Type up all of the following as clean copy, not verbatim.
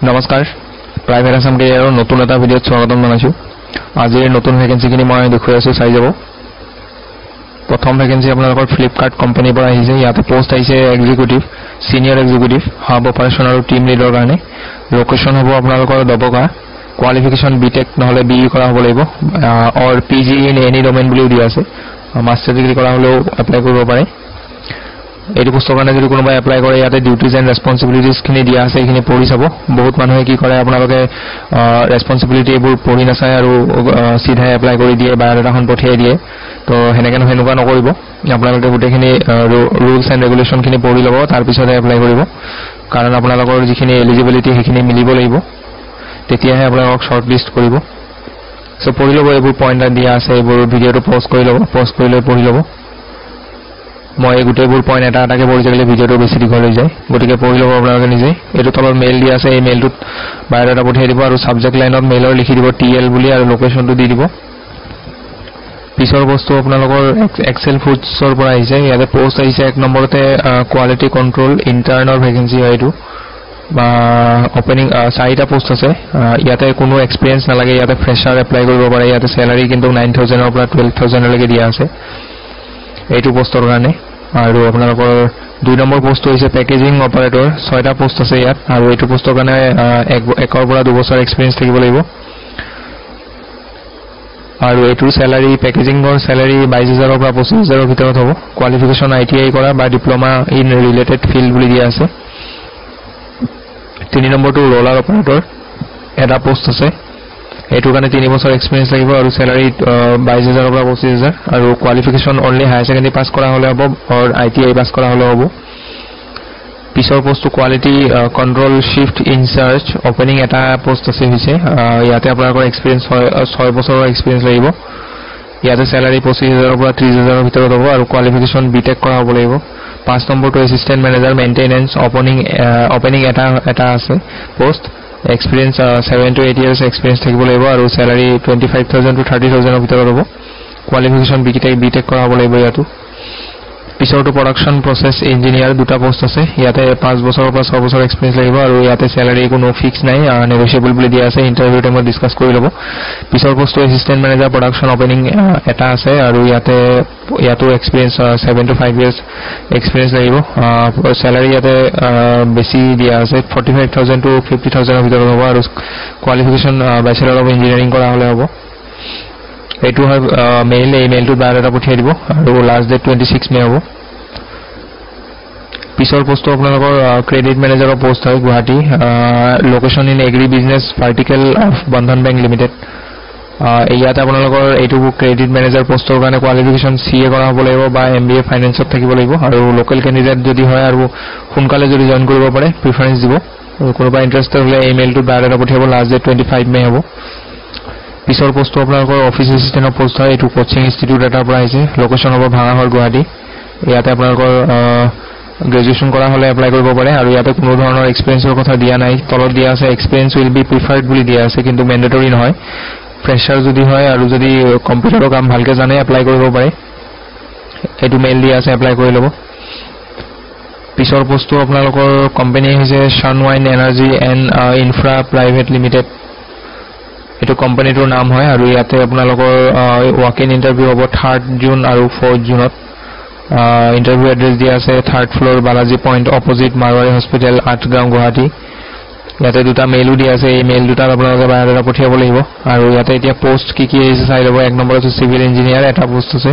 নমস্কাৰ প্ৰাইভেট আসাম কেৰিয়াৰৰ নতুন এটা ভিডিঅ'ত স্বাগতম জনাইছো আজিৰ নতুন ভ্যাকেন্সিখিনি মই দেখুৱাই আছো চাই যাব প্ৰথম ভ্যাকেন্সি আপোনালোকৰ ফ্লিপকাৰ্ট কোম্পানীৰ পৰা আহিছে ইয়াতে পোষ্ট আহিছে executive senior executive hub operation আৰু টিম লিডৰ কাৰণে লোকেশন হ'ব আপোনালোকৰ দবকা কোৱালিফিকেশন বিটেক নহলে বিই কৰা হ'ব লাগিব অৰ পিজি ইন এনি ডোমেইন বুলি দিয়া আছে মাস্টাৰ ডিগ্ৰী কৰা হলেও এপ্লাই কৰিব পাৰে এইটো পোষ্টৰ কাৰণে যদি কোনোবাই এপ্লাই কৰে ইয়াতে ডিউটিজ এণ্ড ৰেসপন্সিবিলিটিজ খিনি দিয়া আছে এইখিনি পঢ়ি চাব বহুত মানুহে কি কৰে আপোনালোকে ৰেসপন্সিবিলিটি এবোৰ পঢ়ি নাচায় আৰু সিধাই এপ্লাই কৰি দিয়ে বায়োডাটাখন পঠিয়াই দিয়ে তো হেনেকে হেনুকা নকৰিব আপোনালোকে গুটেখিনি ৰুলছ এণ্ড ৰেগুলেশন খিনি পঢ়ি লব তাৰ পিছতে এপ্লাই কৰিব কাৰণ আপোনালোকৰ যিখিনি এলিজিবিলিটি সেইখিনি মিলিব লাগিব তেতিয়াহে আপোনালোকক শৰ্ট লিষ্ট কৰিব সো পঢ়ি লব এইবোৰ পইণ্ট দিয়া আছে এইবোৰ ভিডিঅটো পজ কৰি লব পজ কৰি লৈ পঢ়ি লব মই গুটেবোৰ পইণ্ট এটা এটাকে পঢ়ি থাকিলে ভিডিঅটো বেছি দীঘল হৈ যায় গতিকে পঢ়ি ল'ব আপোনালোকে নিজে এইটো তলৰ মেইল দিয়া আছে এই মেইলটোত বায়োডাটা পঠিয়াই দিব আৰু সাবজেক্ট লাইনত মেইলৰ লিখি দিব টিএল বুলি আৰু লোকেশনটো দি দিব পিছৰ বস্তু আপোনালোকৰ এক্সেল ফুডছৰ পৰা আহিছে ইয়াতে পোষ্ট আহিছে এক নম্বৰতে কোৱালিটি কন্ট্ৰোল ইন্টাৰ্নৰ ভ্যাকেন্সি হয় এইটো বা ওপেনিং 4টা পোষ্ট আছে ইয়াতে কোনো এক্সপেৰিয়েন্স নালাগে ইয়াতে ফ্ৰেছাৰ এপ্লাই কৰিব পাৰে ইয়াতে স্যালাৰি কিন্তু 9000 ৰ পৰা 12000 লৈকে দিয়া আছে এইটো পোষ্টৰ কাৰণে আৰু আপোনালোকৰ 2 নম্বৰ পোষ্ট হৈছে পেকেজিং অপাৰেটৰ 6টা পোষ্ট আছে ইয়াত আৰু এইটো পোষ্টৰ কাৰণে একৰ পৰা 2 বছৰ এক্সপেৰিয়েন্স থাকিব লাগিব আৰু এইটোৰ স্যালাৰি পেকেজিংৰ স্যালাৰি 22000 ৰ পৰা 25000 ৰ ভিতৰত হ'ব কোৱালিফিকেশন আইটিআই কৰা বা ডিপ্লোমা ইন ৰিলেটেড ফিল্ড বুলি দিয়া আছে 3 নম্বৰটো ৰোলাৰ অপাৰেটৰ এটা পোষ্ট আছে এইটো কাৰণে 3 বছৰ এক্সপেৰিয়েন্স লাগিব আৰু স্যালাৰি 22000 ৰ পৰা 25000 আৰু qualification only higher secondary pass কৰা হলে হ'ব আৰু আইটিআই পাস কৰা হলে হ'ব পিছৰ পোষ্টটো quality control shift incharge opening এটা পোষ্ট আছে হৈছে ইয়াতে আপোনালোকৰ এক্সপেৰিয়েন্স 6 বছৰৰ এক্সপেৰিয়েন্স লাগিব ইয়াতে স্যালাৰি 25000 ৰ পৰা 30000 ৰ ভিতৰত হ'ব আৰু কোৱালিফিকেশন বিটেক কৰা হ'ব লাগিব 5 নম্বৰটো এসিস্ট্যান্ট ম্যানেজাৰ মেইনটেনেন্স ওপেনিং এটা আছে post experience 7 to 8 years experience থাকিব লাগিব আৰু স্যালাৰি 25000 to 30000 ৰ ভিতৰত হ'ব কোৱালিফিকেশন বিটেক কৰা হ'ব লাগিব ইয়াতো পিছৰটো প্ৰডাকশন প্ৰসেস ইঞ্জিনিয়াৰ দুটা পোষ্ট আছে ইয়াতে 5 বছৰৰ পৰা 6 বছৰ এক্সপেৰিয়েন্স লাগিব আৰু ইয়াতে স্যালাৰি কোনো ফিক্স নাই নেগোশিয়েবল বুলি দিয়া আছে ইন্টাৰভিউ টাইমত ডিসকাস কৰি ল'ব পিছৰ পোষ্টটো এসিস্ট্যান্ট ম্যানেজাৰ প্ৰডাকশন ওপেনিং এটা আছে আৰু ইয়াতো এক্সপেৰিয়েন্স 7 to 5 years এক্সপেৰিয়েন্স লাগিব স্যালাৰি ইয়াতে বেছি দিয়া আছে 45000 to 50000 ৰ ভিতৰত হ'ব আৰু কোৱালিফিকেশন ব্যাচেলৰ অফ ইঞ্জিনিয়াৰিং কৰা হলে হ'ব এইটো হয় মেইল এই মেইলটো বায়োডাটা পঠিয়াই দিব আৰু লাষ্ট ডেট 26 মে হ'ব পিছৰ পোষ্টটো আপোনালোকৰ ক্ৰেডিট মেনেজাৰৰ পোষ্ট হয় Guwahati location in agri business vertical of Bandhan bank limited ইয়াতে আপোনালোকৰ এইটো ক্ৰেডিট মেনেজাৰ পোষ্টৰ কাৰণে কোৱালিফিকেশন সিএ কৰা হ'ব লাগিব বা এমবিএ ফাইনান্সত থাকিব লাগিব আৰু লোকেল ক্যান্ডিডেট যদি হয় আৰু সোনকালে যদি জয়েন কৰিব পাৰে প্ৰিফাৰেন্স দিব কোনোবা ইন্টাৰেষ্টেড হলে ইমেইলটো বায়োডাটা পঠিয়াব লাষ্ট ডেট 25 মে হ'ব পিছৰ পোষ্টটো আপোনালোকৰ অফিস এসিস্ট্যান্টৰ পোষ্ট হয় এইটো কোচিং ইনষ্টিটিউট এটাৰ পৰা আহিছে লোকেশন হ'ব ভাঙাহৰ গুৱাহাটী ইয়াতে আপোনালোকৰ গ্ৰেজুৱেচন কৰা হলে এপ্লাই কৰিব পাৰে আৰু ইয়াতে কোনো ধৰণৰ এক্সপেৰিয়েন্সৰ কথা দিয়া নাই তলত দিয়া আছে এক্সপেৰিয়েন্স উইল বি প্ৰিফাৰ্ড বুলি দিয়া আছে কিন্তু ম্যান্ডেটৰি নহয় ফ্ৰেছাৰ যদি হয় আৰু যদি কম্পিউটাৰৰ কাম ভালকে জানে এপ্লাই কৰিব পাৰে এইটো মেইল দিয়া আছে এপ্লাই কৰি ল'ব পিছৰ পোষ্টটো আপোনালোকৰ কোম্পানী হৈছে Sunwine energy and infra private limited এটো কোম্পানীটোৰ নাম হয় আৰু ইয়াতে আপোনালোকৰ ওয়াক ইন ইন্টাৰভিউ হ'ব 3rd জুন আৰু 4th জুনত ইন্টাৰভিউ এড্ৰেছ দিয়া আছে 3rd floor Balaji point opposite Marwari hospital Atgaon Guwahati ইয়াতে দুটা মেইলও দিয়া আছে এই মেইল দুটাত আপোনালোকে বায়োডাটা পঠিয়াব লাগিব আৰু ইয়াতে এতিয়া পোষ্ট কি আহিছে চাই ল'ব 1 নম্বৰটো সিভিল ইঞ্জিনিয়াৰ এটা পোষ্ট আছে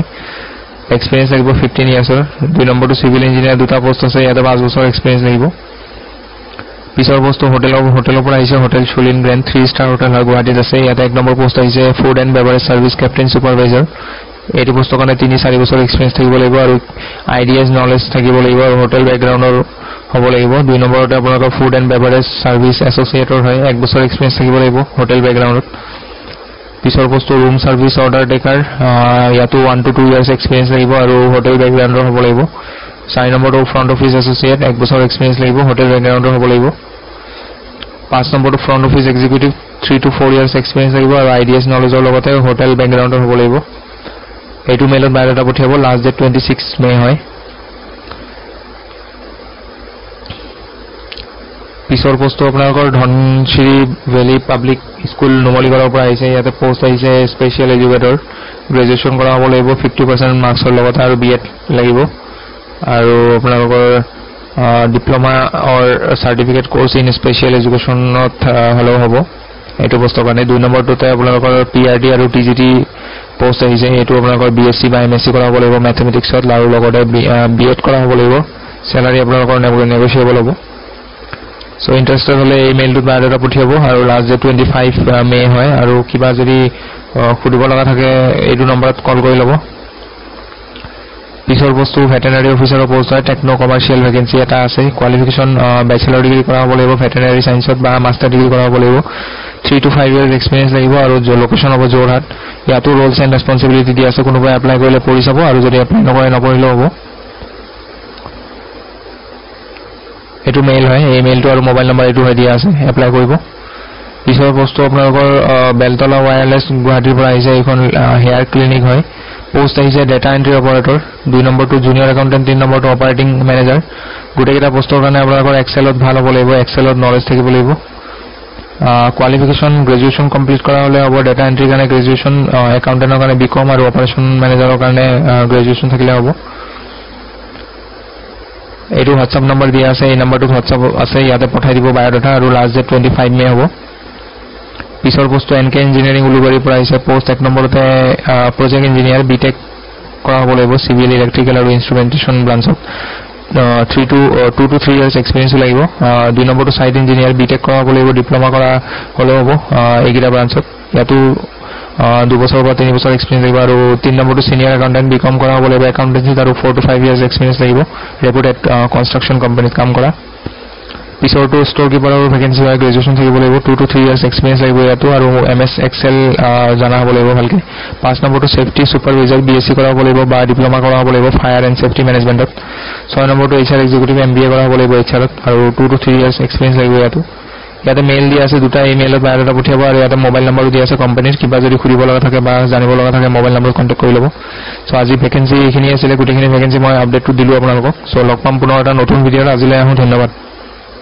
এক্সপেৰিয়েন্স লাগিব 15 ইয়াৰ্ছৰ 2 নম্বৰটো সিভিল ইঞ্জিনিয়াৰ দুটা পোষ্ট আছে ইয়াতে 5 বছৰ এক্সপেৰিয়েন্স লাগিব পিছৰ বস্তু হোটেলৰ পৰা আহিছে হোটেল চুলিন ব্ৰেণ্ড 3 ষ্টাৰ হোটেল হয় গুৱাহাটীত আছে ইয়াতে 1 নম্বৰ পোষ্ট আহিছে food and beverage service captain supervisor এইটো পোষ্টৰ কাৰণে 3-4 বছৰ এক্সপেৰিয়েন্স থাকিব লাগিব আৰু আইডিএছ নলেজ থাকিব লাগিব আৰু হোটেল বেকগ্ৰাউণ্ডৰ হ'ব লাগিব 2 নম্বৰতে আপোনালোকৰ ফুড এণ্ড বেভাৰেজ সাৰ্ভিস এছ'চিয়েটৰ হয় 1 বছৰ এক্সপেৰিয়েন্স থাকিব লাগিব হোটেল বেকগ্ৰাউণ্ডত পিছৰ বস্তু ৰুম সাৰ্ভিস অৰ্ডাৰ টেকাৰ ইয়াতো 1 to 2 ইয়াৰ্ছ এক্সপেৰিয়েন্স লাগিব আৰু হোটেল বেকগ্ৰাউণ্ডৰ হ'ব লাগিব 4 নম্বৰটো ফ্ৰন্ট অফিস এছ'চিয়েট 1 বছৰ এক্সপেৰিয়েন্স লাগিব হোটেল বেকগ্ৰাউণ্ডৰ হ'ব লাগিব 5 নম্বৰটো front office executive 3 to 4 years experience লাগিব আৰু আইডিএছ নলেজৰ লগতে হোটেল বেকগ্ৰাউণ্ডৰ হ'ব লাগিব এইটো মেইলত বায়োডাটা পঠিয়াব লাষ্ট ডেট 26 মে হয় পিছৰ পোষ্টটো আপোনালোকৰ ধনশিৰি ভেলী পাব্লিক স্কুল নুমলীগড়ৰ পৰা আহিছে ইয়াতে পোষ্ট আহিছে স্পেচিয়েল এডুকেটৰ গ্ৰেজুৱেশ্যন কৰা হ'ব লাগিব 50% মাৰ্কছৰ লগত আৰু বিএড লাগিব আৰু আপোনালোকৰ diploma or certificate course in special এডুকেশ্যনত হলেও হ'ব এইটো পোষ্টৰ কাৰণে 2 নম্বৰটোতে আপোনালোকৰ পিআৰডি আৰু টিজিটি পোষ্ট আহিছে এইটো আপোনালোকৰ বিএসসি বা এমএসসি কৰা হ'ব লাগিব ম্যাথমেটিক্সত আৰু লগতে বিএড কৰা হ'ব লাগিব স্যালাৰি আপোনালোকৰ নেগোশিয়েবল হ'ব সো ইন্টাৰেষ্টেড হলে এই মেইলটোত বায়োডাটা পঠিয়াব আৰু লাষ্ট ডেট 25 মে হয় আৰু কিবা যদি খুদিব লগা থাকে এইটো নম্বৰত কল কৰি ল'ব পিছৰ বস্তু ভেটেনাৰি অফিচাৰৰ পোষ্ট হয় টেকনো কমাৰ্শিয়েল ভ্যাকেন্সি এটা আছে কোৱালিফিকেশন ব্যাচেলৰ ডিগ্ৰী কৰা হ'ব লাগিব ভেটেনাৰি সায়েন্সত বা মাষ্টাৰ ডিগ্ৰী কৰা হ'ব লাগিব 3 to 5 years এক্সপেৰিয়েন্স লাগিব আৰু লোকেশন হ'ব যোৰহাট ইয়াতো ৰোলছ এণ্ড ৰেসপন্সিবিলিটি দিয়া আছে কোনোবাই এপ্লাই কৰিলে পঢ়ি চাব আৰু যদি এপ্লাই নকৰে নপঢ়িলেও হ'ব এটো মেইল হয় এই মেইলটো আৰু মোবাইল নম্বৰ এটো হয় দিয়া আছে এপ্লাই কৰিব পিছৰ বস্তু আপোনালোকৰ বেলতলা ওয়্যাৰলেছ গুৱাহাটীৰ পৰা আহিছে এইখন হেয়াৰ ক্লিনিক হয় পোষ্ট আহিছে ডেটা এন্ট্ৰি অপাৰেটৰ 2 নম্বৰটো জুনিয়ৰ একাউন্টেন্ট 3 নম্বৰটো অপাৰেটিং মেনেজাৰ গুটেকেটা পোষ্টৰ কাৰণে আপোনালোকৰ এক্সেলত ভাল হ'ব লাগিব এক্সেলত নলেজ থাকিব লাগিব কোৱালিফিকেশন গ্ৰেজুৱেশ্যন কমপ্লিট কৰা হলে হ'ব ডেটা এন্ট্ৰি কাৰণে গ্ৰেজুৱেশ্যন একাউন্টেন্টৰ কাৰণে বিকম আৰু অপাৰেশন মেনেজাৰৰ কাৰণে গ্ৰেজুৱেশ্যন থাকিলে হ'ব এইটো হোৱাটসঅ্যাপ নম্বৰ দিয়া আছে এই নম্বৰটো হোৱাটসঅ্যাপ আছে ইয়াতে পঠাই দিব বায়োডাটা আৰু লাষ্ট ডেট 25 মে হ'ব পিছৰ পোষ্ট এনকে ইঞ্জিনিয়াৰিং উলুবাৰীৰ পৰা আহিছে পোষ্ট 1 নম্বৰতে প্ৰজেক্ট ইঞ্জিনিয়াৰ বিটেক কৰা হ'ব লাগিব সিভিল ইলেক্ট্ৰিকেল আৰু ইনস্ট্ৰুমেন্টেশন ব্ৰাঞ্চত 2 to 3 years এক্সপেৰিয়েন্স লাগিব 2 নম্বৰটো সাইট ইঞ্জিনিয়াৰ বিটেক কৰা হ'ব লাগিব ডিপ্লোমা কৰা হলেও হ'ব এইগিটা ব্ৰাঞ্চত ইয়াতো 2 বছৰ বা 3 বছৰ এক্সপেৰিয়েন্স লাগিব আৰু 3 নম্বৰটো সিনিয়ৰ একাউন্টেন্ট বিকম কৰা হ'ব লাগিব একাউন্টেন্সি আৰু 4 to 5 years এক্সপেৰিয়েন্স লাগিব ৰেপুটেড কনস্ট্ৰাকচন কোম্পানীত কাম কৰা পিছৰটো ষ্ট'ৰ কিপাৰৰ ভ্যাকেন্সি হয় গ্ৰেজুৱেশ্যন থাকিব লাগিব 2 to 3 years এক্সপেৰিয়েন্স লাগিব ইয়াতো আৰু এমএছ এক্সেল জানা হ'ব লাগিব ভালকে 5 নম্বৰটো সেফটি সুপাৰভাইজাৰ বিএসসি কৰা হ'ব লাগিব বা ডিপ্লোমা কৰা হ'ব লাগিব ফায়াৰ এণ্ড সেফটি মেনেজমেন্টত 6 নম্বৰটো এইচআৰ এক্সিকিউটিভ এমবিএ কৰা হ'ব লাগিব এইচআৰত আৰু 2 to 3 years এক্সপেৰিয়েন্স লাগিব ইয়াতে মেইল দিয়া আছে দুটা ইমেইলত বায়োডাটা পঠিয়াব আৰু ইয়াতে মোবাইল নম্বৰো দিয়া আছে কোম্পানীৰ কিবা যদি খুৰিব লগা থাকে বা জানিব লগা থাকে মোবাইল নম্বৰত কন্টাক্ট কৰি ল'ব সো আজি ভ্যাকেন্সি এখিনি আছিল গুটেখিনি ভ্যাকেন্সি মই আপডেটটো দিলো আপোনালোকক সো লগ পাম পুনৰ এটা নতুন ভিডিঅ'ত আজিলৈ আহো ধন্যবাদ